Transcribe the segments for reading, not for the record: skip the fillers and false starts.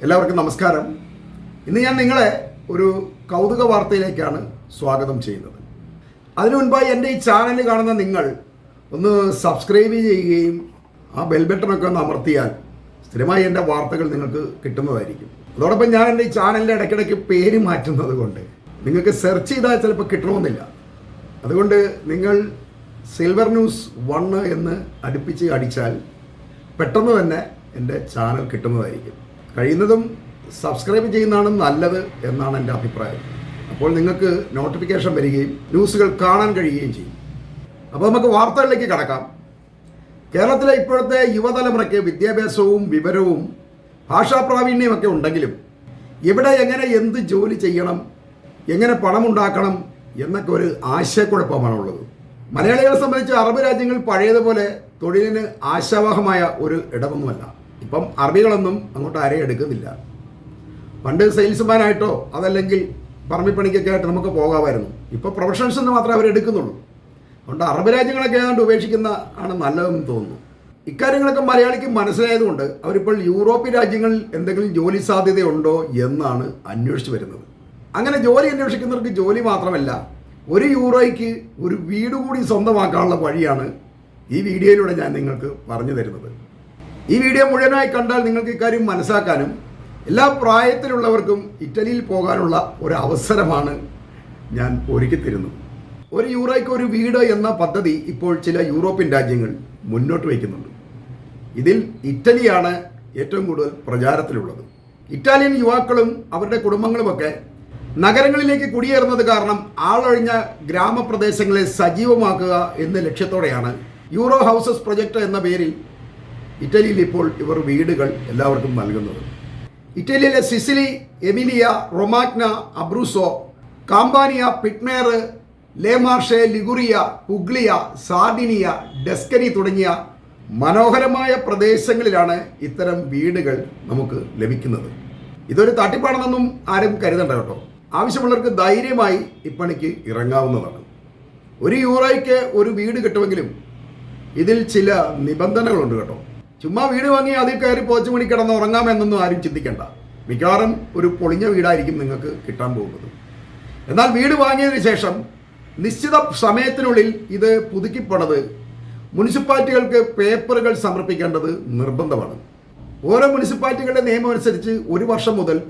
എല്ലാവർക്കും നമസ്കാരം. ഇന്ന് ഞാൻ നിങ്ങളെ ഒരു കൗതുക വാർത്തയിലേക്കാണ് സ്വാഗതം ചെയ്യുന്നത്. അതിനു മുൻപായി എൻ്റെ ഈ ചാനൽ കാണുന്ന നിങ്ങൾ ഒന്ന് സബ്സ്ക്രൈബ് ചെയ്യുകയും ആ ബെൽ ബട്ടണൊക്കെ ഒന്ന് അമർത്തിയാൽ സ്ഥിരമായി എൻ്റെ വാർത്തകൾ നിങ്ങൾക്ക് കിട്ടുന്നതായിരിക്കും. അതോടൊപ്പം ഞാൻ എൻ്റെ ഈ ചാനലിൻ്റെ ഇടയ്ക്കിടയ്ക്ക് പേര് മാറ്റുന്നത് കൊണ്ട് നിങ്ങൾക്ക് സെർച്ച് ചെയ്താൽ ചിലപ്പോൾ കിട്ടണമെന്നില്ല. അതുകൊണ്ട് നിങ്ങൾ സിൽവർ ന്യൂസ് 1 എന്ന് അടുപ്പിച്ച് അടിച്ചാൽ പെട്ടെന്ന് തന്നെ എൻ്റെ ചാനൽ കിട്ടുന്നതായിരിക്കും. കഴിയുന്നതും സബ്സ്ക്രൈബ് ചെയ്യുന്നതാണ് നല്ലത് എന്നാണ് എൻ്റെ അഭിപ്രായം. അപ്പോൾ നിങ്ങൾക്ക് നോട്ടിഫിക്കേഷൻ വരികയും ന്യൂസുകൾ കാണാൻ കഴിയുകയും ചെയ്യും. അപ്പോൾ നമുക്ക് വാർത്തകളിലേക്ക് കടക്കാം. കേരളത്തിലെ ഇപ്പോഴത്തെ യുവതലമുറയ്ക്ക് വിദ്യാഭ്യാസവും വിവരവും ഭാഷാപ്രാവീണ്യമൊക്കെ ഉണ്ടെങ്കിലും എവിടെ എങ്ങനെ എന്ത് ജോലി ചെയ്യണം, എങ്ങനെ പണമുണ്ടാക്കണം എന്നൊക്കെ ഒരു ആശയക്കുഴപ്പമാണുള്ളത്. മലയാളികളെ സംബന്ധിച്ച് അറബ് രാജ്യങ്ങൾ പഴയതുപോലെ തൊഴിലിന് ആശാവഹമായ ഒരു ഇടമൊന്നുമല്ല. ഇപ്പം അറബികളൊന്നും അങ്ങോട്ട് ആരെയും എടുക്കുന്നില്ല. പണ്ട് സെയിൽസ്മാനായിട്ടോ അതല്ലെങ്കിൽ പറമ്പിപ്പണിക്കൊക്കെ ആയിട്ട് നമുക്ക് പോകാമായിരുന്നു. ഇപ്പോൾ പ്രൊഫഷണൽസ് എന്ന് മാത്രമേ അവരെടുക്കുന്നുള്ളൂ. അതുകൊണ്ട് അറബ് രാജ്യങ്ങളൊക്കെ ഏതാണ്ട് ഉപേക്ഷിക്കുന്ന ആണ് നല്ലതെന്ന് തോന്നുന്നു. ഇക്കാര്യങ്ങളൊക്കെ മലയാളിക്ക് മനസ്സിലായതുകൊണ്ട് അവരിപ്പോൾ യൂറോപ്യൻ രാജ്യങ്ങളിൽ എന്തെങ്കിലും ജോലി സാധ്യതയുണ്ടോ എന്നാണ് അന്വേഷിച്ച് വരുന്നത്. അങ്ങനെ ജോലി അന്വേഷിക്കുന്നവർക്ക് ജോലി മാത്രമല്ല, €1 ഒരു വീട് കൂടി സ്വന്തമാക്കാനുള്ള വഴിയാണ് ഈ വീഡിയോയിലൂടെ ഞാൻ നിങ്ങൾക്ക് പറഞ്ഞു തരുന്നത്. ഈ വീഡിയോ മുഴുവനായി കണ്ടാൽ നിങ്ങൾക്ക് ഇക്കാര്യം മനസ്സിലാക്കാനും എല്ലാ പ്രായത്തിലുള്ളവർക്കും ഇറ്റലിയിൽ പോകാനുള്ള ഒരു അവസരമാണ് ഞാൻ ഒരുക്കി തരുന്നത്. €1 ഒരു വീട് എന്ന പദ്ധതി ഇപ്പോൾ ചില യൂറോപ്യൻ രാജ്യങ്ങൾ മുന്നോട്ട് വയ്ക്കുന്നുണ്ട്. ഇതിൽ ഇറ്റലിയാണ് ഏറ്റവും കൂടുതൽ പ്രചാരത്തിലുള്ളത്. ഇറ്റാലിയൻ യുവാക്കളും അവരുടെ കുടുംബങ്ങളുമൊക്കെ നഗരങ്ങളിലേക്ക് കുടിയേറുന്നത് കാരണം ആളൊഴിഞ്ഞ ഗ്രാമപ്രദേശങ്ങളെ സജീവമാക്കുക എന്ന ലക്ഷ്യത്തോടെയാണ് യൂറോ ഹൗസസ് പ്രൊജക്ട് എന്ന പേരിൽ ഇറ്റലിയിൽ ഇപ്പോൾ ഇവർ വീടുകൾ എല്ലാവർക്കും നൽകുന്നത്. ഇറ്റലിയിലെ Sicily, Emilia, Romagna, Abruzzo, Campania, Piedmont, Le Marche, Liguria, Puglia, Sardinia, Tuscany തുടങ്ങിയ മനോഹരമായ പ്രദേശങ്ങളിലാണ് ഇത്തരം വീടുകൾ നമുക്ക് ലഭിക്കുന്നത്. ഇതൊരു തട്ടിപ്പാണെന്നൊന്നും ആരും കരുതണ്ട കേട്ടോ. ആവശ്യമുള്ളവർക്ക് ധൈര്യമായി ഇപ്പണിക്ക് ഇറങ്ങാവുന്നതാണ്. €1 ഒരു വീട് കിട്ടുമെങ്കിലും ഇതിൽ ചില നിബന്ധനകളുണ്ട് കേട്ടോ. ചുമ്മാ വീട് വാങ്ങി അതിൽ കയറി പോച്ചു മണി കിടന്ന് ഉറങ്ങാമെന്നൊന്നും ആരും ചിന്തിക്കേണ്ട. മിക്കവാറും ഒരു പൊളിഞ്ഞ വീടായിരിക്കും നിങ്ങൾക്ക് കിട്ടാൻ പോകുന്നത്. എന്നാൽ വീട് വാങ്ങിയതിന് ശേഷം നിശ്ചിത സമയത്തിനുള്ളിൽ ഇത് പുതുക്കിപ്പണത് മുനിസിപ്പാലിറ്റികൾക്ക് പേപ്പറുകൾ സമർപ്പിക്കേണ്ടത് നിർബന്ധമാണ്. ഓരോ മുനിസിപ്പാലിറ്റികളുടെ നിയമം അനുസരിച്ച് 1 വർഷം മുതൽ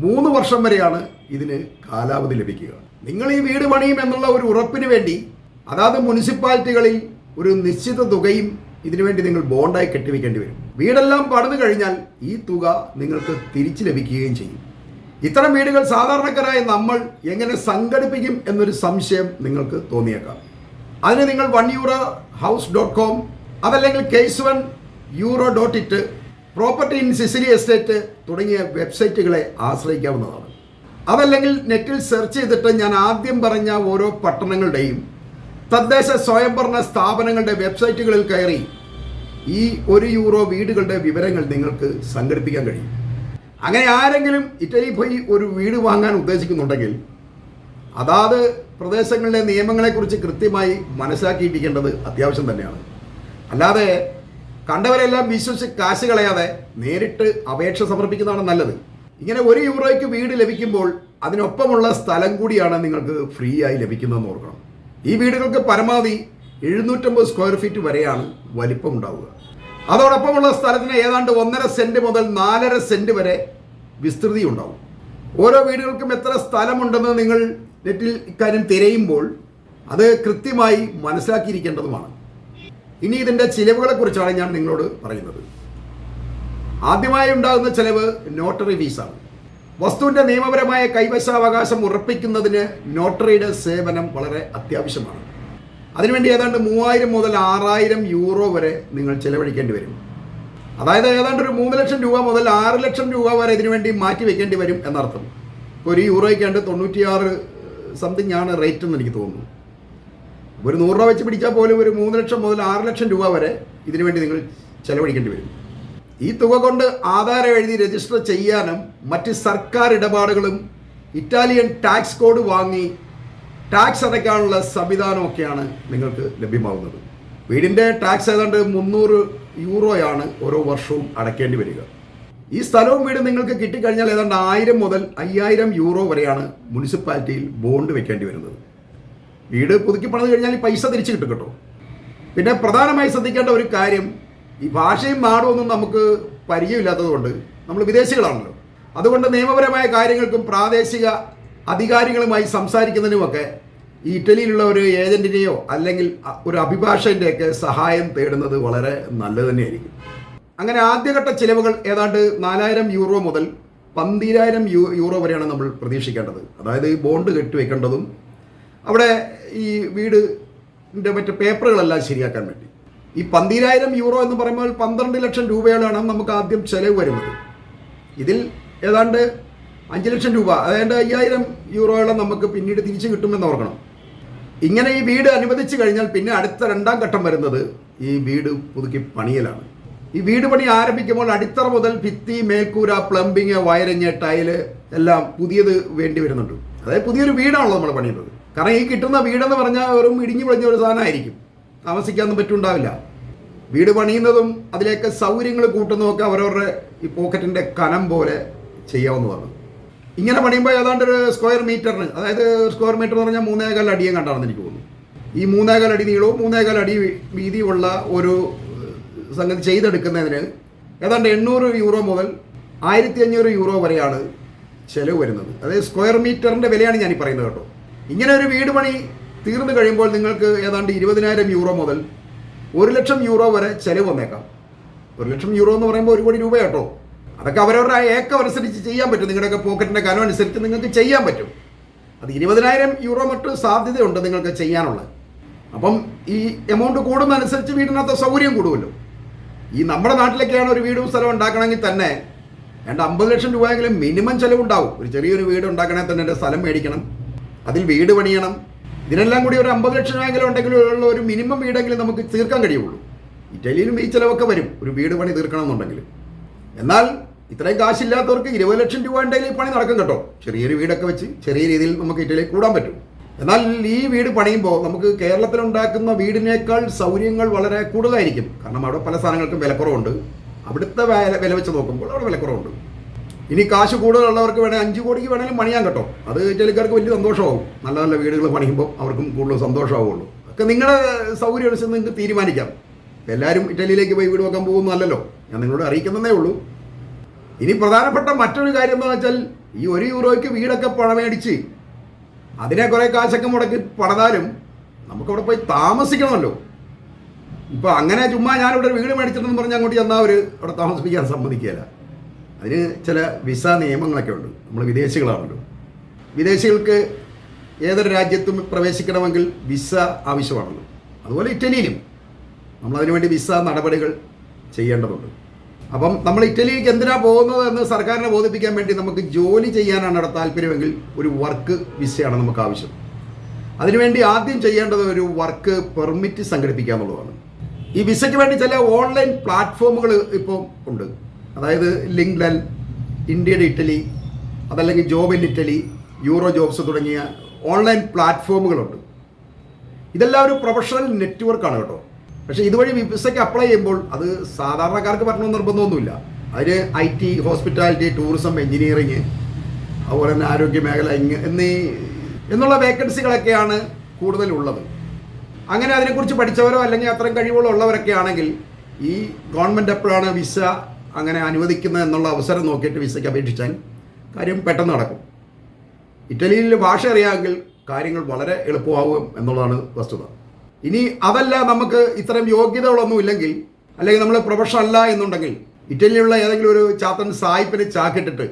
3 വർഷം വരെയാണ് ഇതിന് കാലാവധി ലഭിക്കുക. നിങ്ങൾ ഈ വീട് പണിയും എന്നുള്ള ഒരു ഉറപ്പിന് വേണ്ടി അതാത് മുനിസിപ്പാലിറ്റികളിൽ ഒരു നിശ്ചിത തുകയും ഇതിനുവേണ്ടി നിങ്ങൾ ബോണ്ടായി കെട്ടിവെക്കേണ്ടി വരും. വീടെല്ലാം പണിത് കഴിഞ്ഞാൽ ഈ തുക നിങ്ങൾക്ക് തിരിച്ചു ലഭിക്കുകയും ചെയ്യും. ഇത്തരം വീടുകൾ സാധാരണക്കാരായ നമ്മൾ എങ്ങനെ സംഘടിപ്പിക്കും എന്നൊരു സംശയം നിങ്ങൾക്ക് തോന്നിയേക്കാം. അതിന് നിങ്ങൾ €1house.com അതല്ലെങ്കിൽ case1euro.it, property in Cicily estate തുടങ്ങിയ വെബ്സൈറ്റുകളെ ആശ്രയിക്കാവുന്നതാണ്. അതല്ലെങ്കിൽ നെറ്റിൽ സെർച്ച് ചെയ്തിട്ട് ഞാൻ ആദ്യം പറഞ്ഞ ഓരോ പട്ടണങ്ങളുടെയും തദ്ദേശ സ്വയംഭരണ സ്ഥാപനങ്ങളുടെ വെബ്സൈറ്റുകളിൽ കയറി ഈ €1 വീടുകളുടെ വിവരങ്ങൾ നിങ്ങൾക്ക് സംഘടിപ്പിക്കാൻ കഴിയും. അങ്ങനെ ആരെങ്കിലും ഇറ്റലി പോയി ഒരു വീട് വാങ്ങാൻ ഉദ്ദേശിക്കുന്നുണ്ടെങ്കിൽ അതാത് പ്രദേശങ്ങളിലെ നിയമങ്ങളെക്കുറിച്ച് കൃത്യമായി മനസ്സിലാക്കിയിരിക്കേണ്ടത് അത്യാവശ്യം തന്നെയാണ്. അല്ലാതെ കണ്ടവരെല്ലാം വിശ്വസിച്ച് കാശ് കളയാതെ നേരിട്ട് അപേക്ഷ സമർപ്പിക്കുന്നതാണ് നല്ലത്. ഇങ്ങനെ €1 വീട് ലഭിക്കുമ്പോൾ അതിനൊപ്പമുള്ള സ്ഥലം കൂടിയാണ് നിങ്ങൾക്ക് ഫ്രീ ആയി ലഭിക്കുന്നതെന്ന് ഓർക്കണം. ഈ വീടുകൾക്ക് പരമാവധി 750 സ്ക്വയർ ഫീറ്റ് വരെയാണ് വലിപ്പം ഉണ്ടാവുക. അതോടൊപ്പമുള്ള സ്ഥലത്തിന് ഏതാണ്ട് 1.5 സെന്റ് മുതൽ 4.5 സെന്റ് വരെ വിസ്തൃതി ഉണ്ടാവും. ഓരോ വീടുകൾക്കും എത്ര സ്ഥലമുണ്ടെന്ന് നിങ്ങൾ നെറ്റിൽ ഇക്കാര്യം തിരയുമ്പോൾ അത് കൃത്യമായി മനസ്സിലാക്കിയിരിക്കേണ്ടതുമാണ്. ഇനി ഇതിൻ്റെ ചിലവുകളെ കുറിച്ചാണ് ഞാൻ നിങ്ങളോട് പറയുന്നത്. ആദ്യമായി ഉണ്ടാകുന്ന ചിലവ് നോട്ടറി ഫീസാണ്. വസ്തുവിൻ്റെ നിയമപരമായ കൈവശാവകാശം ഉറപ്പിക്കുന്നതിന് നോട്ടറിയുടെ സേവനം വളരെ അത്യാവശ്യമാണ്. അതിനുവേണ്ടി ഏതാണ്ട് 3000 മുതൽ €6000 വരെ നിങ്ങൾ ചിലവഴിക്കേണ്ടി വരും. അതായത് ഏതാണ്ട് ഒരു ₹3 ലക്ഷം മുതൽ ₹6 ലക്ഷം വരെ ഇതിനുവേണ്ടി മാറ്റി വെക്കേണ്ടി വരും എന്നർത്ഥം. ഇപ്പോൾ €1 96 സംതിങ് ആണ് റേറ്റ് എന്ന് എനിക്ക് തോന്നുന്നു. ഒരു ₹100 വെച്ച് പിടിച്ചാൽ പോലും ഒരു ₹3 ലക്ഷം മുതൽ ₹6 ലക്ഷം വരെ ഇതിനുവേണ്ടി നിങ്ങൾ ചിലവഴിക്കേണ്ടി വരും. ഈ തുക കൊണ്ട് ആധാരം എഴുതി രജിസ്റ്റർ ചെയ്യാനും മറ്റ് സർക്കാർ ഇടപാടുകളും ഇറ്റാലിയൻ ടാക്സ് കോഡ് വാങ്ങി ടാക്സ് അടയ്ക്കാനുള്ള സംവിധാനമൊക്കെയാണ് നിങ്ങൾക്ക് ലഭ്യമാകുന്നത്. വീടിൻ്റെ ടാക്സ് ഏതാണ്ട് €300 ഓരോ വർഷവും അടയ്ക്കേണ്ടി വരിക. ഈ സ്ഥലവും വീടും നിങ്ങൾക്ക് കിട്ടിക്കഴിഞ്ഞാൽ ഏതാണ്ട് 1000 മുതൽ 5000 യൂറോ വരെയാണ് മുനിസിപ്പാലിറ്റിയിൽ ബോണ്ട് വെക്കേണ്ടി വരുന്നത്. വീട് പുതുക്കി പണിത് കഴിഞ്ഞാൽ ഈ പൈസ തിരിച്ചു കിട്ടും കേട്ടോ. പിന്നെ പ്രധാനമായി ശ്രദ്ധിക്കേണ്ട ഒരു കാര്യം, ഈ ഭാഷയും നാടും ഒന്നും നമുക്ക് പരിചയമില്ലാത്തതുകൊണ്ട് നമ്മൾ വിദേശികളാണല്ലോ. അതുകൊണ്ട് നിയമപരമായ കാര്യങ്ങൾക്കും പ്രാദേശിക അധികാരികളുമായി സംസാരിക്കുന്നതിനുമൊക്കെ ഈ ഇറ്റലിയിലുള്ള ഒരു ഏജന്റിനെയോ അല്ലെങ്കിൽ ഒരു അഭിഭാഷകൻ്റെയൊക്കെ സഹായം തേടുന്നത് വളരെ നല്ലത് തന്നെയായിരിക്കും. അങ്ങനെ ആദ്യഘട്ട ചിലവുകൾ ഏതാണ്ട് 4000 യൂറോ മുതൽ 12000 യൂറോ വരെയാണ് നമ്മൾ പ്രതീക്ഷിക്കേണ്ടത്. അതായത് ഈ ബോണ്ട് കെട്ടിവെക്കേണ്ടതും അവിടെ ഈ വീടിൻ്റെ മറ്റ് പേപ്പറുകളെല്ലാം ശരിയാക്കാൻ വേണ്ടി. ഈ 12000 യൂറോ എന്ന് പറയുമ്പോൾ 12 ലക്ഷം രൂപയോളാണ് നമുക്ക് ആദ്യം ചിലവ് വരുന്നത്. ഇതിൽ ഏതാണ്ട് 5 ലക്ഷം രൂപ, അതായത് 5000 യൂറോയോളം നമുക്ക് പിന്നീട് തിരിച്ചു കിട്ടുമെന്ന് ഓർക്കണം. ഇങ്ങനെ ഈ വീട് അനുവദിച്ചു കഴിഞ്ഞാൽ പിന്നെ അടുത്ത 2ാം ഘട്ടം വരുന്നത് ഈ വീട് പുതുക്കി പണിയലാണ്. ഈ വീട് പണി ആരംഭിക്കുമ്പോൾ അടിത്തറ മുതൽ ഭിത്തി, മേൽക്കൂര, പ്ലംബിങ്, വയറിങ്, ടൈല് എല്ലാം പുതിയത് വേണ്ടി വരുന്നുണ്ട്. അതായത് പുതിയൊരു വീടാണല്ലോ നമ്മൾ പണിയുന്നത്. കാരണം ഈ കിട്ടുന്ന വീടെന്ന് പറഞ്ഞാൽ വെറും ഇടിഞ്ഞു പൊളിഞ്ഞ ഒരു സാധനമായിരിക്കും, താമസിക്കാനൊന്നും പറ്റുണ്ടാവില്ല. വീട് പണിയുന്നതും അതിലേക്ക് സൗകര്യങ്ങൾ കൂട്ടുന്നതൊക്കെ അവരവരുടെ ഈ പോക്കറ്റിൻ്റെ കനം പോലെ ചെയ്യാവുന്നതാണ്. ഇങ്ങനെ പണിയുമ്പോൾ ഏതാണ്ട് ഒരു സ്ക്വയർ മീറ്ററിന്, അതായത് സ്ക്വയർ മീറ്റർ എന്ന് പറഞ്ഞാൽ 3.25 അടിയും കണ്ടാണെന്ന് എനിക്ക് തോന്നുന്നു. ഈ 3.25 അടി നീളവും 3.25 അടി വീതിയുള്ള ഒരു സംഗതി ചെയ്തെടുക്കുന്നതിന് ഏതാണ്ട് 800 യൂറോ മുതൽ 1500 യൂറോ വരെയാണ് ചിലവ് വരുന്നത്. അതായത് സ്ക്വയർ മീറ്ററിൻ്റെ വിലയാണ് ഞാൻ ഈ പറയുന്നത് കേട്ടോ. ഇങ്ങനെ ഒരു വീട് പണി തീർന്നു കഴിയുമ്പോൾ നിങ്ങൾക്ക് ഏതാണ്ട് 20,000 യൂറോ മുതൽ 1 ലക്ഷം യൂറോ വരെ ചിലവ് വന്നേക്കാം. 1 ലക്ഷം യൂറോ എന്ന് പറയുമ്പോൾ 1 കോടി രൂപ കേട്ടോ. അതൊക്കെ അവരവരുടെ ഏക്കം അനുസരിച്ച് ചെയ്യാൻ പറ്റും. നിങ്ങളുടെയൊക്കെ പോക്കറ്റിൻ്റെ കനം അനുസരിച്ച് നിങ്ങൾക്ക് ചെയ്യാൻ പറ്റും. അത് 20,000 യൂറോ മറ്റ് സാധ്യതയുണ്ട് നിങ്ങൾക്ക് ചെയ്യാനുള്ളത്. അപ്പം ഈ എമൗണ്ട് കൂടുന്നതനുസരിച്ച് വീടിനകത്ത് സൗകര്യം കൂടുമല്ലോ. ഈ നമ്മുടെ നാട്ടിലൊക്കെയാണ് ഒരു വീടും സ്ഥലം ഉണ്ടാക്കണമെങ്കിൽ തന്നെ 50 ലക്ഷം രൂപയെങ്കിലും മിനിമം ചിലവുണ്ടാവും. ഒരു ചെറിയൊരു വീട് ഉണ്ടാക്കണമെങ്കിൽ തന്നെ സ്ഥലം മേടിക്കണം, അതിൽ വീട് പണിയണം. ഇതിനെല്ലാം കൂടി ഒരു 50 ലക്ഷം രൂപയെങ്കിലും ഉണ്ടെങ്കിലുള്ള ഒരു മിനിമം വീടെങ്കിലും നമുക്ക് തീർക്കാൻ കഴിയുള്ളൂ. ഇറ്റലിയിലും ഈ ചിലവൊക്കെ വരും ഒരു വീട് പണി തീർക്കണം എന്നുണ്ടെങ്കിൽ. എന്നാൽ ഇത്രയും കാശില്ലാത്തവർക്ക് 20 ലക്ഷം രൂപ ഉണ്ടെങ്കിൽ പണി നടക്കും കേട്ടോ. ചെറിയൊരു വീടൊക്കെ വെച്ച് ചെറിയ രീതിയിൽ നമുക്ക് ഇറ്റലിയിൽ കൂടാൻ പറ്റും. എന്നാൽ ഈ വീട് പണിയുമ്പോൾ നമുക്ക് കേരളത്തിലുണ്ടാക്കുന്ന വീടിനേക്കാൾ സൗകര്യങ്ങൾ വളരെ കൂടുതലായിരിക്കും. കാരണം അവിടെ പല സാധനങ്ങൾക്കും വിലക്കുറവുണ്ട്. അവിടുത്തെ വില വെച്ച് നോക്കുമ്പോൾ അവിടെ വിലക്കുറവുണ്ട്. ഇനി കാശ് കൂടുതലുള്ളവർക്ക് വേണേൽ 5 കോടിക്ക് വേണമെങ്കിലും പണിയാൻ കേട്ടോ. അത് ഇറ്റലിക്കാർക്ക് വലിയ സന്തോഷമാവും. നല്ല നല്ല വീടുകൾ പണിയുമ്പോൾ അവർക്കും കൂടുതൽ സന്തോഷമാവുള്ളൂ. ഒക്കെ നിങ്ങളുടെ സൗകര്യം അനുസരിച്ച് നിങ്ങൾക്ക് തീരുമാനിക്കാം. എല്ലാവരും ഇറ്റലിയിലേക്ക് പോയി വീട് വെക്കാൻ പോകുന്നതല്ലല്ലോ, ഞാൻ നിങ്ങളോട് അറിയിക്കുന്നതേ ഉള്ളൂ. ഇനി പ്രധാനപ്പെട്ട മറ്റൊരു കാര്യം എന്താണെന്ന് വെച്ചാൽ, ഈ 1 യൂറോയ്ക്ക് വീടൊക്കെ പണമേടിച്ച് അതിനെ കുറേ കാശൊക്കെ മുടക്കി പണിതാലും നമുക്കവിടെ പോയി താമസിക്കണമല്ലോ. ഇപ്പോൾ അങ്ങനെ ചുമ്മാ ഞാനിവിടെ വീട് മേടിച്ചിട്ടെന്ന് പറഞ്ഞാൽ അങ്ങോട്ട് ചെന്നാൽ അവർ അവിടെ താമസിപ്പിക്കാൻ സമ്മതിക്കുകയില്ല. അതിന് ചില വിസ നിയമങ്ങളൊക്കെ ഉണ്ട്. നമ്മൾ വിദേശികളാണല്ലോ. വിദേശികൾക്ക് ഏതൊരു രാജ്യത്തും പ്രവേശിക്കണമെങ്കിൽ വിസ ആവശ്യമാണല്ലോ. അതുപോലെ ഇറ്റലിയിലും നമ്മളതിനു വേണ്ടി വിസ നടപടികൾ ചെയ്യേണ്ടതുണ്ട്. അപ്പം നമ്മൾ ഇറ്റലിയിലേക്ക് എന്തിനാണ് പോകുന്നത് എന്ന് സർക്കാരിനെ ബോധിപ്പിക്കാൻ വേണ്ടി നമുക്ക് ജോലി ചെയ്യാനാണ് അവിടെ താല്പര്യമെങ്കിൽ ഒരു വർക്ക് വിസയാണ് നമുക്ക് ആവശ്യം. അതിനുവേണ്ടി ആദ്യം ചെയ്യേണ്ടത് ഒരു വർക്ക് പെർമിറ്റ് സംഘടിപ്പിക്കുക എന്നുള്ളതാണ്. ഈ വിസയ്ക്ക് വേണ്ടി ചില ഓൺലൈൻ പ്ലാറ്റ്ഫോമുകൾ ഇപ്പോൾ ഉണ്ട്. അതായത് ലിങ്ക്ഡൻ, ഇന്ത്യയുടെ ഇറ്റലി, അതല്ലെങ്കിൽ job in Italy, euro jobs തുടങ്ങിയ ഓൺലൈൻ പ്ലാറ്റ്ഫോമുകളുണ്ട്. ഇതെല്ലാം ഒരു പ്രൊഫഷണൽ നെറ്റ്വർക്കാണ് കേട്ടോ. പക്ഷേ ഇതുവഴി വിസയ്ക്ക് അപ്ലൈ ചെയ്യുമ്പോൾ അത് സാധാരണക്കാർക്ക് പറ്റണമെന്ന് നിർബന്ധമൊന്നുമില്ല. അതിന് IT, ഹോസ്പിറ്റാലിറ്റി, ടൂറിസം, എഞ്ചിനീയറിങ്, അതുപോലെ തന്നെ ആരോഗ്യ മേഖല എന്നുള്ള വേക്കൻസികളൊക്കെയാണ് കൂടുതലുള്ളത്. അങ്ങനെ അതിനെക്കുറിച്ച് പഠിച്ചവരോ അല്ലെങ്കിൽ അത്രയും കഴിവുകളോ ഉള്ളവരൊക്കെ ആണെങ്കിൽ ഈ ഗവൺമെൻറ് എപ്പോഴാണ് വിസ അങ്ങനെ അനുവദിക്കുന്നത് എന്നുള്ള അവസരം നോക്കിയിട്ട് വിസയ്ക്ക് അപേക്ഷിച്ചാൽ കാര്യം പെട്ടെന്ന് നടക്കും. ഇറ്റലിയിൽ ഭാഷ അറിയാമെങ്കിൽ കാര്യങ്ങൾ വളരെ എളുപ്പമാകും എന്നുള്ളതാണ് വസ്തുത. ഇനി അതല്ല, നമുക്ക് ഇത്തരം യോഗ്യതകളൊന്നും ഇല്ലെങ്കിൽ, അല്ലെങ്കിൽ നമ്മൾ പ്രൊഫഷണൽ അല്ല എന്നുണ്ടെങ്കിൽ ഇറ്റലിയിലുള്ള ഏതെങ്കിലും ഒരു ചാത്തൻ സായിപ്പിനെ ചാക്കിട്ടിട്ട്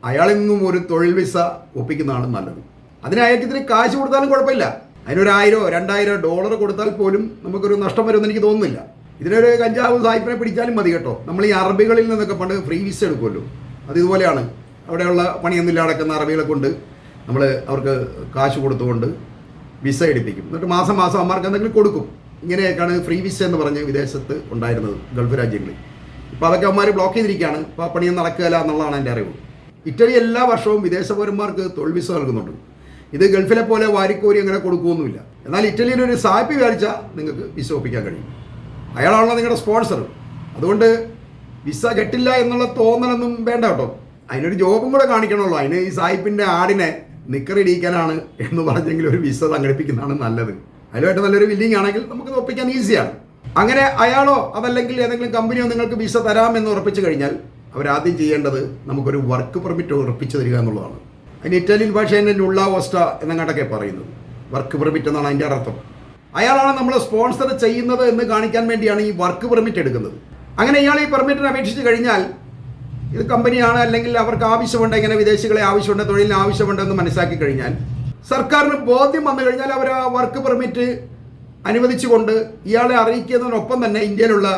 അയാളിൽ നിന്നും ഒരു തൊഴിൽ വിസ ഒപ്പിക്കുന്നതാണ് നല്ലത്. അതിന് അയാൾക്കിതിന് കാശ് കൊടുത്താലും കുഴപ്പമില്ല. അതിനൊരു $1000-2000 കൊടുത്താൽ പോലും നമുക്കൊരു നഷ്ടം വരുമെന്ന് എനിക്ക് തോന്നുന്നില്ല. ഇതിനൊരു കഞ്ചാവ് സായിപ്പിനെ പിടിച്ചാലും മതി കേട്ടോ. നമ്മൾ ഈ അറബികളിൽ നിന്നൊക്കെ പണ്ട് ഫ്രീ വിസ എടുക്കുമല്ലോ, അത് ഇതുപോലെയാണ്. അവിടെയുള്ള പണിയൊന്നുമില്ല നടക്കുന്ന അറബികളെ കൊണ്ട് നമ്മൾ അവർക്ക് കാശ് കൊടുത്തുകൊണ്ട് വിസ എടുപ്പിക്കും. എന്നിട്ട് മാസം അമ്മമാർക്ക് എന്തെങ്കിലും കൊടുക്കും. ഇങ്ങനെയൊക്കെയാണ് ഫ്രീ വിസ എന്ന് പറഞ്ഞ് വിദേശത്ത് ഉണ്ടായിരുന്നത്, ഗൾഫ് രാജ്യങ്ങളിൽ. ഇപ്പോൾ അതൊക്കെ അമ്മമാർ ബ്ലോക്ക് ചെയ്തിരിക്കുകയാണ്. ഇപ്പോൾ ആ പണിയൊന്നും നടക്കുകയില്ല എന്നുള്ളതാണ് എൻ്റെ അറിവ്. ഇറ്റലി എല്ലാ വർഷവും വിദേശ പൗരന്മാർക്ക് തൊഴിൽ വിസ നൽകുന്നുണ്ട്. ഇത് ഗൾഫിലെ പോലെ വാരിക്കോരി അങ്ങനെ കൊടുക്കുകയൊന്നുമില്ല. എന്നാൽ ഇറ്റലിയിൽ ഒരു സായിപ്പ് വിചാരിച്ചാൽ നിങ്ങൾക്ക് വിസ ഒപ്പിക്കാൻ കഴിയും. അയാളാണല്ലോ നിങ്ങളുടെ സ്പോൺസർ. അതുകൊണ്ട് വിസ കിട്ടില്ല എന്നുള്ള തോന്നലൊന്നും വേണ്ട കേട്ടോ. അതിനൊരു ജോബും കൂടെ കാണിക്കണമല്ലോ. അതിന് ഈ സായിപ്പിൻ്റെ ആടിനെ നിക്കറിടിക്കാനാണ് എന്ന് പറഞ്ഞെങ്കിൽ ഒരു വിസ സംഘടിപ്പിക്കുന്നതാണ് നല്ലത്. അതിലുമായിട്ട് നല്ലൊരു ബില്ലിംഗ് ആണെങ്കിൽ നമുക്ക് ഒപ്പിക്കാൻ ഈസിയാണ്. അങ്ങനെ അയാളോ അതല്ലെങ്കിൽ ഏതെങ്കിലും കമ്പനിയോ നിങ്ങൾക്ക് വിസ തരാമെന്ന് ഉറപ്പിച്ചു കഴിഞ്ഞാൽ അവരാദ്യം ചെയ്യേണ്ടത് നമുക്കൊരു വർക്ക് പെർമിറ്റ് ഉറപ്പിച്ചു തരിക എന്നുള്ളതാണ്. അതിന് ഇറ്റാലിയൻ ഭാഷയിൽ നുള്ള ഓസ്റ്റ എന്നങ്ങോട്ടൊക്കെ പറയുന്നത്. വർക്ക് പെർമിറ്റ് എന്നാണ് അതിൻ്റെ അർത്ഥം. അയാളാണ് നമ്മളെ സ്പോൺസർ ചെയ്യുന്നത് എന്ന് കാണിക്കാൻ വേണ്ടിയാണ് ഈ വർക്ക് പെർമിറ്റ് എടുക്കുന്നത്. അങ്ങനെ ഇയാൾ ഈ പെർമിറ്റിന് അപേക്ഷിച്ച് കഴിഞ്ഞാൽ ഇത് കമ്പനിയാണ്, അല്ലെങ്കിൽ അവർക്ക് ആവശ്യമുണ്ട്, ഇങ്ങനെ വിദേശികളെ ആവശ്യമുണ്ട്, തൊഴിലിന് ആവശ്യമുണ്ടെന്ന് മനസ്സിലാക്കി കഴിഞ്ഞാൽ സർക്കാരിന് ബോധ്യം വന്നു കഴിഞ്ഞാൽ അവർ ആ വർക്ക് പെർമിറ്റ് അനുവദിച്ചുകൊണ്ട് ഇയാളെ അറിയിക്കുന്നതിനൊപ്പം തന്നെ ഇന്ത്യയിലുള്ള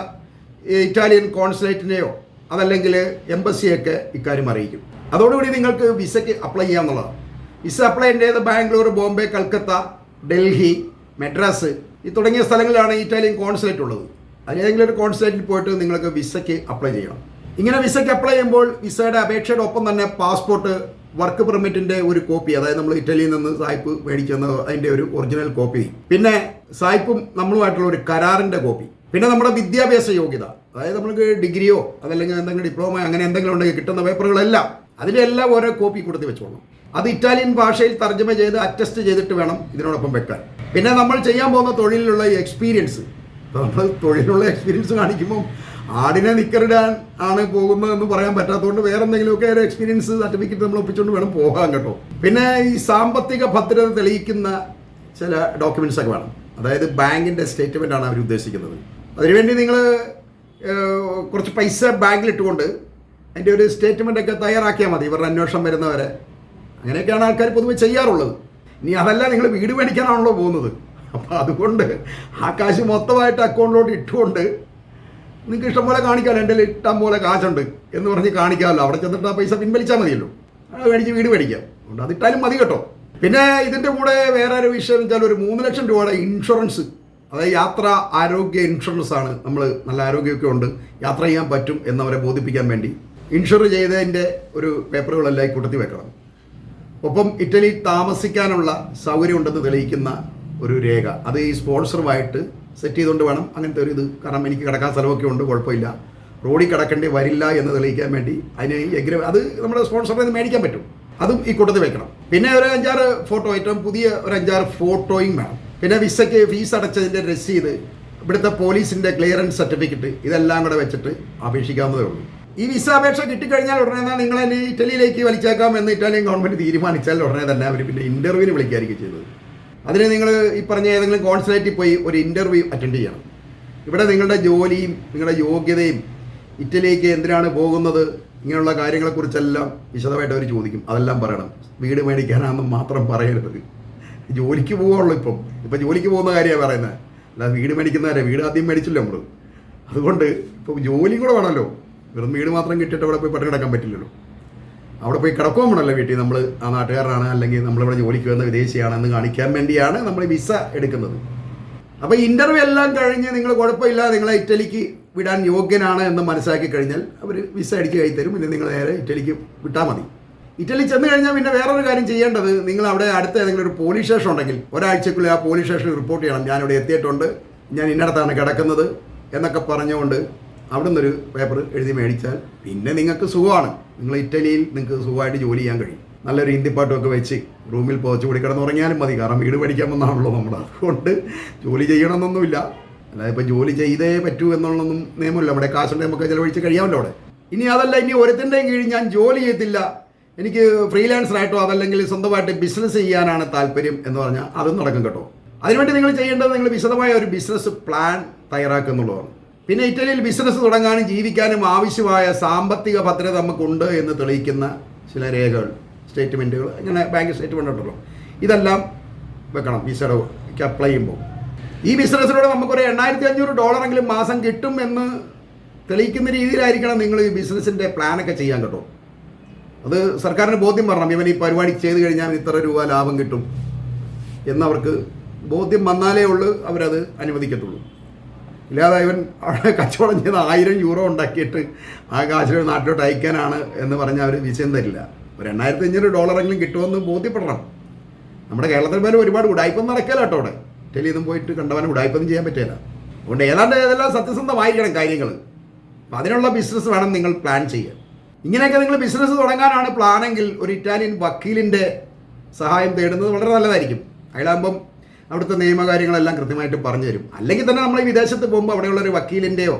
ഇറ്റാലിയൻ കോൺസുലേറ്റിനെയോ അതല്ലെങ്കിൽ എംബസിയൊക്കെ ഇക്കാര്യം അറിയിക്കും. അതോടുകൂടി നിങ്ങൾക്ക് വിസയ്ക്ക് അപ്ലൈ ചെയ്യാമെന്നുള്ളതാണ്. വിസ അപ്ലൈ ചെയ്യേണ്ടത് ബാംഗ്ലൂർ, ബോംബെ, കൽക്കത്ത, ഡൽഹി, മെഡ്രാസ് ഈ തുടങ്ങിയ സ്ഥലങ്ങളിലാണ് ഇറ്റാലിയൻ കോൺസുലേറ്റ് ഉള്ളത്. അതിലേതെങ്കിലും ഒരു കോൺസുലേറ്റിൽ പോയിട്ട് നിങ്ങൾക്ക് വിസയ്ക്ക് അപ്ലൈ ചെയ്യണം. ഇങ്ങനെ വിസയ്ക്ക് അപ്ലൈ ചെയ്യുമ്പോൾ വിസയുടെ അപേക്ഷയുടെ ഒപ്പം തന്നെ പാസ്പോർട്ട്, വർക്ക് പെർമിറ്റിൻ്റെ ഒരു കോപ്പി, അതായത് നമ്മൾ ഇറ്റലിയിൽ നിന്ന് സായിപ്പ് മേടിക്കുന്ന അതിൻ്റെ ഒരു ഒറിജിനൽ കോപ്പി, പിന്നെ സായിപ്പും നമ്മളുമായിട്ടുള്ള ഒരു കരാറിൻ്റെ കോപ്പി, പിന്നെ നമ്മുടെ വിദ്യാഭ്യാസ യോഗ്യത, അതായത് നമുക്ക് ഡിഗ്രിയോ അതല്ലെങ്കിൽ എന്തെങ്കിലും ഡിപ്ലോമ അങ്ങനെ എന്തെങ്കിലും ഉണ്ടെങ്കിൽ കിട്ടുന്ന പേപ്പറുകളെല്ലാം അതിലെല്ലാം ഓരോ കോപ്പി കൊടുത്ത് വെച്ചോളണം. അത് ഇറ്റാലിയൻ ഭാഷയിൽ തർജ്ജമ ചെയ്ത് അറ്റസ്റ്റ് ചെയ്തിട്ട് വേണം ഇതിനോടൊപ്പം വെക്കാൻ. പിന്നെ നമ്മൾ ചെയ്യാൻ പോകുന്ന തൊഴിലിലുള്ള എക്സ്പീരിയൻസ്, നമ്മൾ തൊഴിലുള്ള എക്സ്പീരിയൻസ് കാണിക്കുമ്പോൾ ആടിനെ നിക്കറിടാൻ ആണ് പോകുന്നതെന്ന് പറയാൻ പറ്റാത്തതുകൊണ്ട് വേറെ എന്തെങ്കിലുമൊക്കെ ഒരു എക്സ്പീരിയൻസ് സർട്ടിഫിക്കറ്റ് നമ്മൾ ഒപ്പിച്ചുകൊണ്ട് വേണം പോകാൻ കേട്ടോ. പിന്നെ ഈ സാമ്പത്തിക ഭദ്രത തെളിയിക്കുന്ന ചില ഡോക്യുമെൻറ്റ്സ് ഒക്കെ വേണം. അതായത് ബാങ്കിൻ്റെ സ്റ്റേറ്റ്മെൻ്റ് ആണ് അവർ ഉദ്ദേശിക്കുന്നത്. അതിനുവേണ്ടി നിങ്ങൾ കുറച്ച് പൈസ ബാങ്കിലിട്ടുകൊണ്ട് അതിൻ്റെ ഒരു സ്റ്റേറ്റ്മെൻ്റ് ഒക്കെ തയ്യാറാക്കിയാൽ മതി ഇവരുടെ അന്വേഷണം വരുന്നവരെ. അങ്ങനെയൊക്കെയാണ് ആൾക്കാർ പൊതുവെ ചെയ്യാറുള്ളത്. ഇനി അതല്ല, നിങ്ങൾ വീട് മേടിക്കാനാണല്ലോ പോകുന്നത്. അപ്പോൾ അതുകൊണ്ട് ആ കാശ് മൊത്തമായിട്ട് അക്കൗണ്ടിലോട്ട് ഇട്ടുകൊണ്ട് നിങ്ങൾക്ക് ഇഷ്ടം പോലെ കാണിക്കാമല്ലോ, എൻ്റെ ഇഷ്ടം പോലെ കാശുണ്ട് എന്ന് പറഞ്ഞ് കാണിക്കാമല്ലോ. അവിടെ ചെന്നിട്ട് ആ പൈസ പിൻവലിച്ചാൽ മതിയല്ലോ, അത് മേടിച്ച് വീട് മേടിക്കാം. അതുകൊണ്ട് അതിട്ടാലും മതി കേട്ടോ. പിന്നെ ഇതിൻ്റെ കൂടെ വേറെ ഒരു വിഷയം വെച്ചാൽ ഒരു 3 ലക്ഷം രൂപയുടെ ഇൻഷുറൻസ്, അതായത് യാത്രാ ആരോഗ്യ ഇൻഷുറൻസ് ആണ്. നമ്മൾ നല്ല ആരോഗ്യമൊക്കെ ഉണ്ട്, യാത്ര ചെയ്യാൻ പറ്റും എന്നവരെ ബോധിപ്പിക്കാൻ വേണ്ടി ഇൻഷുർ ചെയ്തതിൻ്റെ ഒരു പേപ്പറുകളെല്ലാം ഈ കൂട്ടത്തിൽ വെക്കണം. ഒപ്പം ഇറ്റലി താമസിക്കാനുള്ള സൗകര്യം ഉണ്ടെന്ന് തെളിയിക്കുന്ന ഒരു രേഖ, അത് ഈ സ്പോൺസറുമായിട്ട് സെറ്റ് ചെയ്തുകൊണ്ട് വേണം അങ്ങനത്തെ ഒരു ഇത്. കാരണം എനിക്ക് കിടക്കാൻ സ്ഥലമൊക്കെ ഉണ്ട്, കുഴപ്പമില്ല, റോഡിൽ കിടക്കേണ്ടി വരില്ല എന്ന് തെളിയിക്കാൻ വേണ്ടി അതിന് അത് നമ്മുടെ സ്പോൺസറിൽ നിന്ന് മേടിക്കാൻ പറ്റും. അതും ഈ കൂട്ടത്തിൽ വെക്കണം. പിന്നെ ഒരു 5-6 ഫോട്ടോ, ഏറ്റവും പുതിയ ഒരു 5-6 ഫോട്ടോയും വേണം. പിന്നെ വിസയ്ക്ക് ഫീസ് അടച്ചതിൻ്റെ രസീത്, ഇവിടുത്തെ പോലീസിൻ്റെ ക്ലിയറൻസ് സർട്ടിഫിക്കറ്റ്, ഇതെല്ലാം കൂടെ വെച്ചിട്ട് അപേക്ഷിക്കാവുന്നതേ ഉള്ളൂ. ഈ വിസ അപേക്ഷ കിട്ടിക്കഴിഞ്ഞാൽ ഉടനെ തന്നെ നിങ്ങളെ ഇറ്റലിയിലേക്ക് വലിച്ചേക്കാം എന്ന് ഇറ്റാലിയൻ ഗവൺമെൻറ് തീരുമാനിച്ചാൽ ഉടനെ തന്നെ അവർ പിന്നെ ഇൻ്റർവ്യൂവിന് വിളിക്കായിരിക്കും ചെയ്തത്. അതിന് നിങ്ങൾ ഈ പറഞ്ഞ ഏതെങ്കിലും കോൺസുലേറ്റിൽ പോയി ഒരു ഇൻ്റർവ്യൂ അറ്റൻഡ് ചെയ്യണം. ഇവിടെ നിങ്ങളുടെ ജോലിയും നിങ്ങളുടെ യോഗ്യതയും ഇറ്റലിക്ക് എന്തിനാണ് പോകുന്നത് ഇങ്ങനെയുള്ള കാര്യങ്ങളെക്കുറിച്ചെല്ലാം വിശദമായിട്ട് അവർ ചോദിക്കും. അതെല്ലാം പറയണം. വീട് മേടിക്കാനാണെന്ന് മാത്രം പറയരുത്. ജോലിക്ക് പോവുള്ളൂ. ഇപ്പം ജോലിക്ക് പോകുന്ന കാര്യമാണ് പറയുന്നത്, അല്ലാതെ വീട് മേടിക്കുന്നവരെ. വീട് ആദ്യം മേടിച്ചില്ല നമ്മൾ. അതുകൊണ്ട് ഇപ്പോൾ ജോലിയും കൂടെ വേണമല്ലോ. വെറും വീട് മാത്രം കിട്ടിയിട്ട് അവിടെ പോയി പട്ടി കിടക്കാൻ പറ്റില്ലല്ലോ. അവിടെ പോയി കിടക്കുകയും വേണമല്ലോ വീട്ടിൽ. നമ്മൾ ആ നാട്ടുകാരനാണ് അല്ലെങ്കിൽ നമ്മളിവിടെ ജോലിക്ക് വന്ന വിദേശിയാണെന്ന് കാണിക്കാൻ വേണ്ടിയാണ് നമ്മൾ വിസ എടുക്കുന്നത്. അപ്പോൾ ഇൻ്റർവ്യൂ എല്ലാം കഴിഞ്ഞ് നിങ്ങൾ കുഴപ്പമില്ല, നിങ്ങളെ ഇറ്റലിക്ക് വിടാൻ യോഗ്യനാണ് എന്ന് മനസ്സിലാക്കി കഴിഞ്ഞാൽ അവർ വിസ അടിച്ച് കൈ തരും. പിന്നെ നിങ്ങൾ നേരെ ഇറ്റലിക്ക് വിട്ടാൽ മതി. ഇറ്റലി ചെന്ന് കഴിഞ്ഞാൽ പിന്നെ വേറൊരു കാര്യം ചെയ്യേണ്ടത്, നിങ്ങൾ അവിടെ അടുത്ത ഏതെങ്കിലും ഒരു പോലീസ് സ്റ്റേഷൻ ഉണ്ടെങ്കിൽ ഒരാഴ്ചക്കുള്ളിൽ ആ പോലീസ് സ്റ്റേഷനിൽ റിപ്പോർട്ട് ചെയ്യണം. ഞാനിവിടെ എത്തിയിട്ടുണ്ട്, ഞാൻ ഇന്നടത്താണ് കിടക്കുന്നത് എന്നൊക്കെ പറഞ്ഞുകൊണ്ട് അവിടെ നിന്നൊരു പേപ്പർ എഴുതി മേടിച്ചാൽ പിന്നെ നിങ്ങൾക്ക് സുഖമാണ്. നിങ്ങൾ ഇറ്റലിയിൽ നിങ്ങൾക്ക് സുഖമായിട്ട് ജോലി ചെയ്യാൻ കഴിയും. നല്ലൊരു ഹിന്ദിപ്പാട്ടുമൊക്കെ വെച്ച് റൂമിൽ പുതച്ച് കൂടി കിടന്നുറങ്ങിയാലും മതി. കാരണം വീട് മേടിക്കാൻ വന്നാണല്ലോ നമ്മൾ. അതുകൊണ്ട് ജോലി ചെയ്യണമെന്നൊന്നുമില്ല. അല്ലാതെ ഇപ്പോൾ ജോലി ചെയ്തേ പറ്റൂ എന്നുള്ളതൊന്നും നിയമമില്ല. അവിടെ കാശുണ്ടെങ്കിൽ നമുക്ക് ചിലവഴിച്ച് കഴിയാമല്ലോ അവിടെ. ഇനി അതല്ല, ഇനി ഒരുത്തിൻ്റെയും കീഴിൽ ഞാൻ ജോലി ചെയ്യത്തില്ല, എനിക്ക് ഫ്രീലാൻസറായിട്ടോ അതല്ലെങ്കിൽ സ്വന്തമായിട്ട് ബിസിനസ് ചെയ്യാനാണ് താല്പര്യം എന്ന് പറഞ്ഞാൽ അതും നടക്കും കേട്ടോ. അതിനുവേണ്ടി നിങ്ങൾ ചെയ്യേണ്ടത്, നിങ്ങൾ വിശദമായ ഒരു ബിസിനസ് പ്ലാൻ തയ്യാറാക്കുക എന്നുള്ളതാണ്. പിന്നെ ഇറ്റലിയിൽ ബിസിനസ് തുടങ്ങാനും ജീവിക്കാനും ആവശ്യമായ സാമ്പത്തിക ഭദ്രത നമുക്കുണ്ട് എന്ന് തെളിയിക്കുന്ന ചില രേഖകൾ, സ്റ്റേറ്റ്മെൻറ്റുകൾ, ഇങ്ങനെ ബാങ്ക് സ്റ്റേറ്റ്മെൻ്റ് ഉണ്ടല്ലോ, ഇതെല്ലാം വെക്കണം വിസയ്ക്ക് അപ്ലൈ ചെയ്യുമ്പോൾ. ഈ ബിസിനസ്സിലൂടെ നമുക്കൊരു $8,500 മാസം കിട്ടും എന്ന് തെളിയിക്കുന്ന രീതിയിലായിരിക്കണം നിങ്ങൾ ഈ ബിസിനസ്സിൻ്റെ പ്ലാനൊക്കെ ചെയ്യാൻ കേട്ടോ. അത് സർക്കാരിന് ബോധ്യം പറയണം, ഇവൻ ഈ പരിപാടി ചെയ്ത് കഴിഞ്ഞാൽ ഇത്ര രൂപ ലാഭം കിട്ടും എന്നവർക്ക് ബോധ്യം വന്നാലേ ഉള്ളൂ അവരത് അനുവദിക്കത്തുള്ളൂ. ഇല്ലാതെ ഇവൻ അവിടെ കച്ചവടം ചെയ്ത് €1000 ഉണ്ടാക്കിയിട്ട് ആ കാശിൽ നാട്ടിലോട്ട് അയക്കാനാണ് എന്ന് പറഞ്ഞാൽ അവർ വിസയും തരില്ല. ഒരു $8,500 കിട്ടുമെന്ന് ബോധ്യപ്പെടണം. നമ്മുടെ കേരളത്തിൽ പോലും ഒരുപാട് ഉടായ്പൊന്നും നടക്കില്ല കേട്ടോ. അവിടെ ഇറ്റലിയിൽ നിന്നും പോയിട്ട് കണ്ടവനെ ഉടായ്പൊന്നും ചെയ്യാൻ പറ്റില്ല. അതുകൊണ്ട് ഏതാണ്ട് ഏതെല്ലാം സത്യസന്ധമായിരിക്കണം കാര്യങ്ങൾ. അപ്പം അതിനുള്ള ബിസിനസ് വേണം നിങ്ങൾ പ്ലാൻ ചെയ്യാൻ. ഇങ്ങനെയൊക്കെ നിങ്ങൾ ബിസിനസ് തുടങ്ങാനാണ് പ്ലാനെങ്കിൽ ഒരു ഇറ്റാലിയൻ വക്കീലിൻ്റെ സഹായം തേടുന്നത് വളരെ നല്ലതായിരിക്കും. അയാളാകുമ്പം അവിടുത്തെ നിയമകാര്യങ്ങളെല്ലാം കൃത്യമായിട്ട് പറഞ്ഞു തരും. അല്ലെങ്കിൽ തന്നെ നമ്മൾ ഈ വിദേശത്ത് പോകുമ്പോൾ അവിടെയുള്ളൊരു വക്കീലിൻ്റെയോ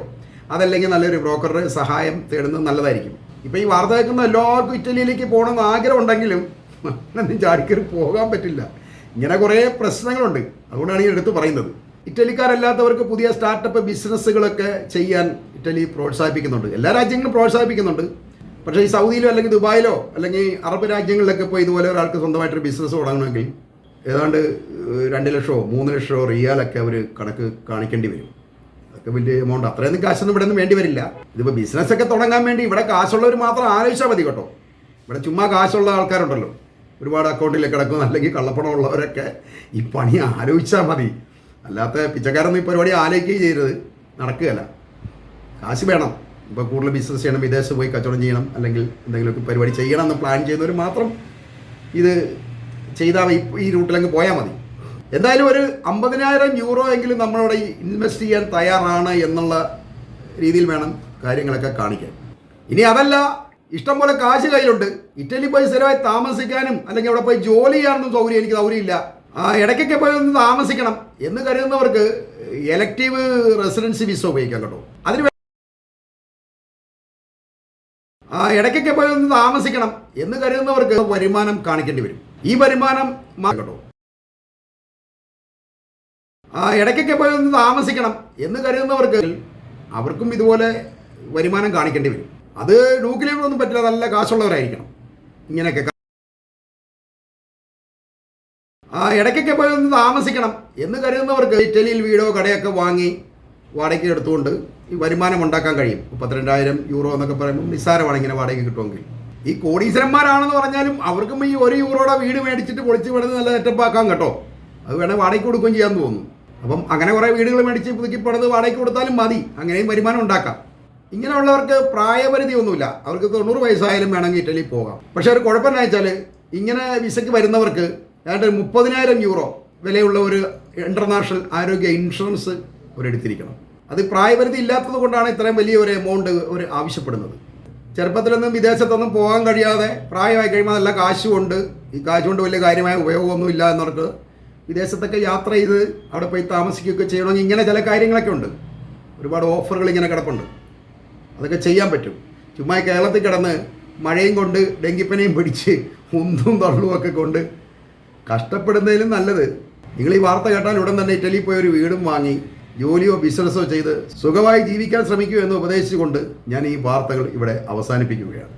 അതല്ലെങ്കിൽ നല്ലൊരു ബ്രോക്കറുടെ സഹായം തേടുന്നത് നല്ലതായിരിക്കും. ഇപ്പോൾ ഈ വാർത്ത കേൾക്കുന്ന എല്ലാവർക്കും ഇറ്റലിയിലേക്ക് പോകണമെന്ന് ആഗ്രഹം ഉണ്ടെങ്കിലും ഒന്നും ചാടിക്കറി പോകാൻ പറ്റില്ല. ഇങ്ങനെ കുറേ പ്രശ്നങ്ങളുണ്ട്. അതുകൊണ്ടാണ് ഈ എടുത്ത് പറയുന്നത്. ഇറ്റലിക്കാരല്ലാത്തവർക്ക് പുതിയ സ്റ്റാർട്ടപ്പ് ബിസിനസ്സുകളൊക്കെ ചെയ്യാൻ ഇറ്റലി പ്രോത്സാഹിപ്പിക്കുന്നുണ്ട്. എല്ലാ രാജ്യങ്ങളും പ്രോത്സാഹിപ്പിക്കുന്നുണ്ട്. പക്ഷേ ഈ സൗദിയിലോ അല്ലെങ്കിൽ ദുബായിലോ അല്ലെങ്കിൽ അറബ് രാജ്യങ്ങളിലൊക്കെ ഇപ്പോൾ ഇതുപോലെ ഒരാൾക്ക് സ്വന്തമായിട്ടൊരു ബിസിനസ് തുടങ്ങണമെങ്കിൽ ഏതാണ്ട് 2 ലക്ഷമോ 3 ലക്ഷമോ റിയാലൊക്കെ അവർ കണക്ക് കാണിക്കേണ്ടി വരും. അതൊക്കെ വലിയ എമൗണ്ട്. അത്രയൊന്നും കാശൊന്നും ഇവിടെ ഒന്നും വേണ്ടി വരില്ല. ഇതിപ്പോൾ ബിസിനസ്സൊക്കെ തുടങ്ങാൻ വേണ്ടി ഇവിടെ കാശുള്ളവർ മാത്രം ആലോചിച്ചാൽ മതി കേട്ടോ. ഇവിടെ ചുമ്മാ കാശുള്ള ആൾക്കാരുണ്ടല്ലോ, ഒരുപാട് അക്കൗണ്ടിൽ കിടക്കുന്ന അല്ലെങ്കിൽ കള്ളപ്പണം ഉള്ളവരൊക്കെ ഈ പണി ആലോചിച്ചാൽ മതി. അല്ലാത്ത പിച്ചക്കാരൊന്നും ഈ പരിപാടി ആലോചിക്കുകയും ചെയ്യരുത്, നടക്കുകയല്ല. കാശ് വേണം. ഇപ്പോൾ കൂടുതൽ ബിസിനസ് ചെയ്യണം, വിദേശത്ത് പോയി കച്ചവടം ചെയ്യണം, അല്ലെങ്കിൽ എന്തെങ്കിലുമൊക്കെ പരിപാടി ചെയ്യണം എന്ന് പ്ലാൻ ചെയ്യുന്നവർ മാത്രം ഇത് ചെയ്താൽ ഈ റൂട്ടിലങ്ങ് പോയാൽ മതി. എന്തായാലും ഒരു 50,000 യൂറോ എങ്കിലും നമ്മളവിടെ ഇൻവെസ്റ്റ് ചെയ്യാൻ തയ്യാറാണ് എന്നുള്ള രീതിയിൽ വേണം കാര്യങ്ങളൊക്കെ കാണിക്കാൻ. ഇനി അതല്ല, ഇഷ്ടംപോലെ കാശ് കയ്യിലുണ്ട്, ഇറ്റലി പോയി സ്ഥിരമായി താമസിക്കാനും അല്ലെങ്കിൽ അവിടെ പോയി ജോലി ചെയ്യാനൊന്നും എനിക്ക് സൗകര്യമില്ല, ഇടയ്ക്കൊക്കെ പോയി ഒന്ന് താമസിക്കണം എന്ന് കരുതുന്നവർക്ക് എലക്റ്റീവ് റെസിഡൻസി വിസ ഉപയോഗിക്കാം കേട്ടോ. അതിന് ഇടയ്ക്കൊക്കെ പോയി ഒന്ന് താമസിക്കണം എന്ന് കരുതുന്നവർക്ക് വരുമാനം കാണിക്കേണ്ടി വരും. ഈ വരുമാനം കേട്ടോ, ഇടയ്ക്കൊക്കെ പോയി ഒന്ന് താമസിക്കണം എന്ന് കരുതുന്നവർക്ക് അവർക്കും ഇതുപോലെ വരുമാനം കാണിക്കേണ്ടി വരും. അത് ഡൂക്കിലൊന്നും പറ്റില്ല, നല്ല കാശുള്ളവരായിരിക്കണം. ഇങ്ങനെയൊക്കെ ഇടയ്ക്കൊക്കെ പോയി ഒന്ന് താമസിക്കണം എന്ന് കരുതുന്നവർക്ക് ഇറ്റലിയിൽ വീടോ കടയൊക്കെ വാങ്ങി വാടകയ്ക്ക് എടുത്തുകൊണ്ട് ഈ വരുമാനം ഉണ്ടാക്കാൻ കഴിയും. 32,000 യൂറോ എന്നൊക്കെ പറയുമ്പോൾ നിസ്സാരമാണ് ഇങ്ങനെ വാടകയ്ക്ക് കിട്ടുമെങ്കിൽ. ഈ കോടീശ്വരന്മാരാണെന്ന് പറഞ്ഞാലും അവർക്കും ഈ 1 യൂറോയുടെ വീട് മേടിച്ചിട്ട് പൊളിച്ച് വിടുന്നത് നല്ല സെറ്റപ്പാക്കാം കേട്ടോ. അത് വേണേൽ വാടകയ്ക്ക് കൊടുക്കുകയും ചെയ്യാൻ തോന്നുന്നു. അപ്പം അങ്ങനെ കുറേ വീടുകൾ മേടിച്ച് പുതുക്കിപ്പടുത്ത് വാടകയ്ക്ക് കൊടുത്താലും മതി, അങ്ങനെയും വരുമാനം ഉണ്ടാക്കാം. ഇങ്ങനെയുള്ളവർക്ക് പ്രായപരിധി ഒന്നുമില്ല. അവർക്ക് 90 വയസ്സായാലും വേണമെങ്കിൽ ഇറ്റലി പോകാം. പക്ഷേ ഒരു കുഴപ്പമെന്ന് വെച്ചാൽ ഇങ്ങനെ വിസയ്ക്ക് വരുന്നവർക്ക് ഏതാണ്ട് 30,000 യൂറോ വിലയുള്ള ഒരു ഇൻ്റർനാഷണൽ ആരോഗ്യ ഇൻഷുറൻസ് അവരെടുത്തിരിക്കണം. അത് പ്രായപരിധി ഇല്ലാത്തത് കൊണ്ടാണ് ഇത്രയും വലിയ ഒരു എമൗണ്ട് അവർ ആവശ്യപ്പെടുന്നത്. ചെറുപ്പത്തിലൊന്നും വിദേശത്തൊന്നും പോകാൻ കഴിയാതെ പ്രായമായി കഴിയുമ്പോൾ നല്ല കാശുകൊണ്ട് ഈ കാശുകൊണ്ട് വലിയ കാര്യമായ ഉപയോഗമൊന്നുമില്ല എന്നവർക്ക് വിദേശത്തൊക്കെ യാത്ര ചെയ്ത് അവിടെ പോയി താമസിക്കുകയൊക്കെ ചെയ്യണമെങ്കിൽ ഇങ്ങനെ ചില കാര്യങ്ങളൊക്കെ ഉണ്ട്. ഒരുപാട് ഓഫറുകൾ ഇങ്ങനെ കിടപ്പുണ്ട്. അതൊക്കെ ചെയ്യാൻ പറ്റും. ചുമ്മാ കേരളത്തിൽ കിടന്ന് മഴയും കൊണ്ട് ഡെങ്കിപ്പനയും പിടിച്ച് ഉന്തും തള്ളുമൊക്കെ കൊണ്ട് കഷ്ടപ്പെടുന്നതിലും നല്ലത് നിങ്ങൾ ഈ വാർത്ത കേട്ടാൽ ഉടൻ തന്നെ ഇറ്റലിയിൽ പോയി ഒരു വീടും വാങ്ങി ജോലിയോ ബിസിനസ്സോ ചെയ്ത് സുഖമായി ജീവിക്കാൻ ശ്രമിക്കൂ എന്ന് ഉപദേശിച്ചുകൊണ്ട് ഞാൻ ഈ വാർത്തകൾ ഇവിടെ അവസാനിപ്പിക്കുകയാണ്.